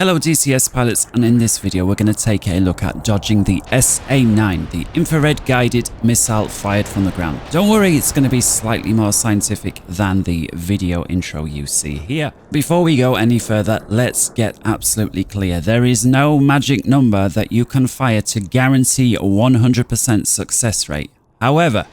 Hello DCS pilots, and in this video we're going to take a look at dodging the SA-9, the infrared guided missile fired from the ground. Don't worry, it's going to be slightly more scientific than the video intro you see here. Before we go any further, let's get absolutely clear. There is no magic number that you can fire to guarantee a 100% success rate. However,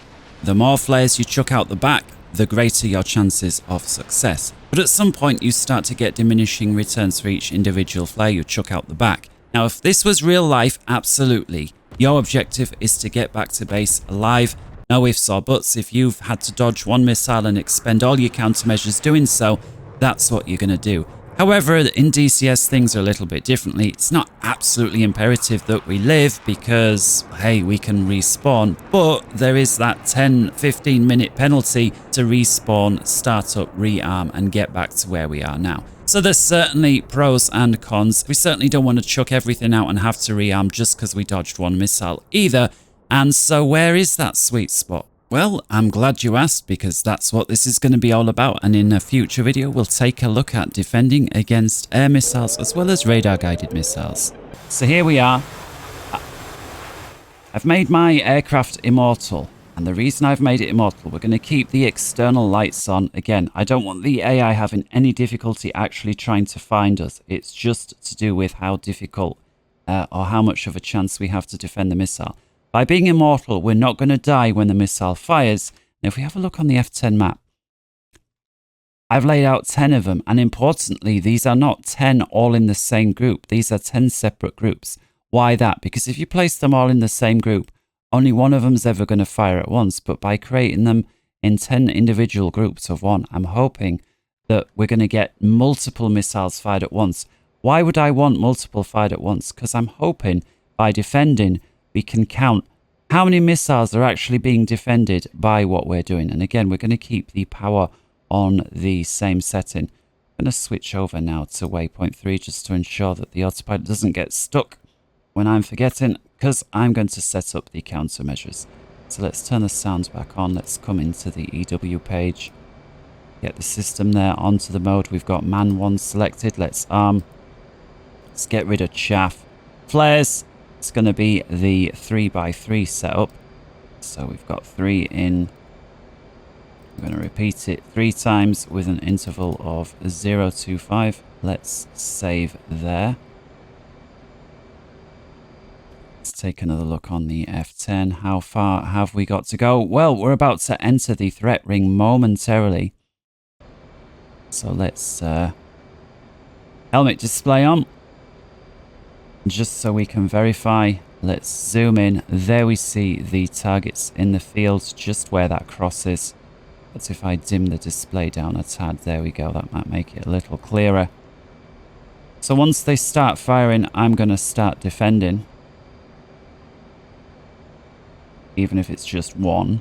the more flares you chuck out the back, the greater your chances of success. But at some point you start to get diminishing returns for each individual flare you chuck out the back. Now if this was real life, absolutely. Your objective is to get back to base alive. No ifs or buts. If you've had to dodge one missile and expend all your countermeasures doing so, that's what you're going to do. However, in DCS things are a little bit differently. It's not absolutely imperative that we live because, hey, we can respawn. But there is that 10-15 minute penalty to respawn, start up, rearm and get back to where we are now. So there's certainly pros and cons. We certainly don't want to chuck everything out and have to rearm just because we dodged one missile either. And so where is that sweet spot? Well, I'm glad you asked because that's what this is going to be all about, and in a future video we'll take a look at defending against air missiles as well as radar guided missiles. So here we are. I've made my aircraft immortal, and the reason I've made it immortal, we're going to keep the external lights on. Again, I don't want the AI having any difficulty actually trying to find us. It's just to do with how difficult or how much of a chance we have to defend the missile. By being immortal, we're not going to die when the missile fires. Now, if we have a look on the F10 map, I've laid out 10 of them. And importantly, these are not 10 all in the same group. These are 10 separate groups. Why that? Because if you place them all in the same group, only one of them is ever going to fire at once. But by creating them in 10 individual groups of one, I'm hoping that we're going to get multiple missiles fired at once. Why would I want multiple fired at once? Because I'm hoping by defending, we can count how many missiles are actually being defended by what we're doing. And again, we're going to keep the power on the same setting. I'm going to switch over now to waypoint 3 just to ensure that the autopilot doesn't get stuck when I'm forgetting, because I'm going to set up the countermeasures. So let's turn the sounds back on. Let's come into the EW page. Get the system there onto the mode. We've got man 1 selected. Let's arm. Let's get rid of chaff. Flares. It's going to be the 3x3 setup. So we've got 3 in. I'm going to repeat it 3 times with an interval of 0 to 5. Let's save there. Let's take another look on the F10. How far have we got to go? Well, we're about to enter the threat ring momentarily. So let's helmet display on. Just so we can verify, let's zoom in. There we see the targets in the field, just where that crosses. But if I dim the display down a tad, there we go. That might make it a little clearer. So once they start firing, I'm going to start defending. Even if it's just one.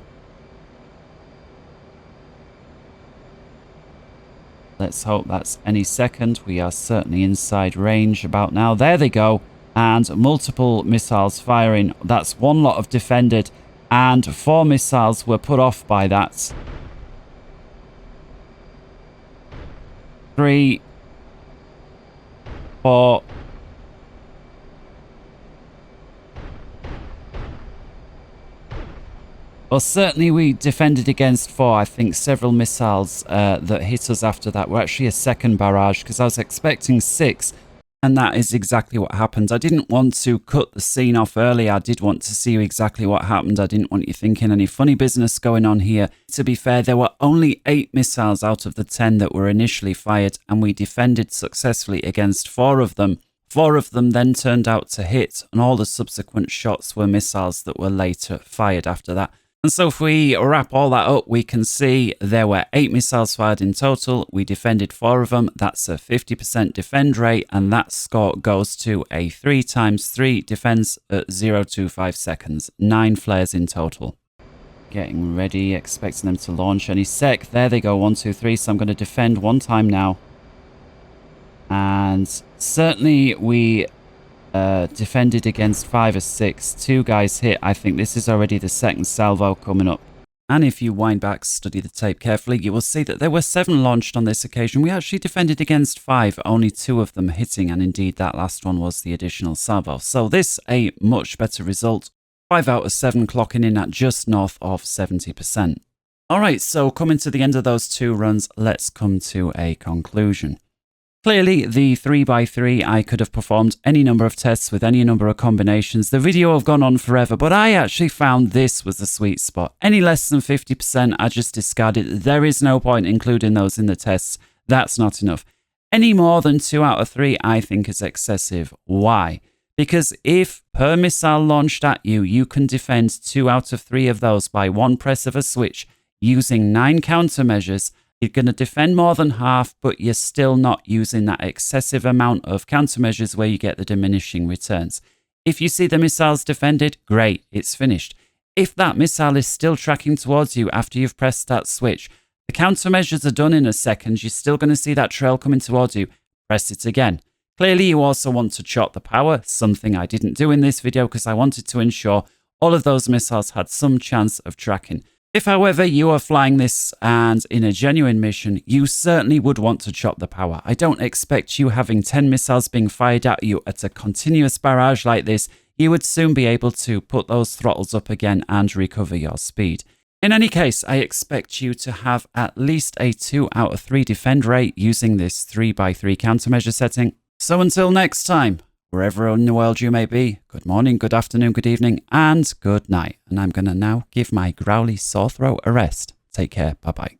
Let's hope that's any second. We are certainly inside range about now. There they go. And multiple missiles firing. That's one lot of defended. And 4 missiles were put off by that. 3, 4. Well, certainly we defended against 4. I think several missiles that hit us after that were actually a second barrage, because I was expecting 6. And that is exactly what happened. I didn't want to cut the scene off early. I did want to see exactly what happened. I didn't want you thinking any funny business going on here. To be fair, there were only 8 missiles out of the 10 that were initially fired, and we defended successfully against 4 of them. 4 of them then turned out to hit, and all the subsequent shots were missiles that were later fired after that. And so if we wrap all that up, we can see there were 8 missiles fired in total. We defended 4 of them. That's a 50% defend rate. And that score goes to a 3 times 3 defense at 0 to 5 seconds. 9 flares in total. Getting ready, expecting them to launch any sec. There they go, 1, 2, 3. So I'm going to defend 1 time now. And certainly we defended against 5 or 6. 2 guys hit. I think this is already the second salvo coming up. And if you wind back, study the tape carefully, you will see that there were 7 launched on this occasion. We actually defended against 5, only 2 of them hitting, and indeed that last one was the additional salvo. So this a much better result. 5 out of 7 clocking in at just north of 70%. Alright, so coming to the end of those 2 runs, let's come to a conclusion. Clearly, the 3x3, I could have performed any number of tests with any number of combinations. The video have gone on forever, but I actually found this was the sweet spot. Any less than 50%, I just discarded. There is no point including those in the tests. That's not enough. Any more than 2 out of 3, I think is excessive. Why? Because if per missile launched at you, you can defend 2 out of 3 of those by one press of a switch using 9 countermeasures, you're going to defend more than half, but you're still not using that excessive amount of countermeasures where you get the diminishing returns. If you see the missiles defended, great, it's finished. If that missile is still tracking towards you after you've pressed that switch, the countermeasures are done in a second, you're still going to see that trail coming towards you, press it again. Clearly, you also want to chop the power, something I didn't do in this video because I wanted to ensure all of those missiles had some chance of tracking. If, however, you are flying this and in a genuine mission, you certainly would want to chop the power. I don't expect you having 10 missiles being fired at you at a continuous barrage like this. You would soon be able to put those throttles up again and recover your speed. In any case, I expect you to have at least a 2 out of 3 defend rate using this 3x3 countermeasure setting. So until next time, wherever in the world you may be, good morning, good afternoon, good evening, and good night. And I'm going to now give my growly sore throat a rest. Take care. Bye-bye.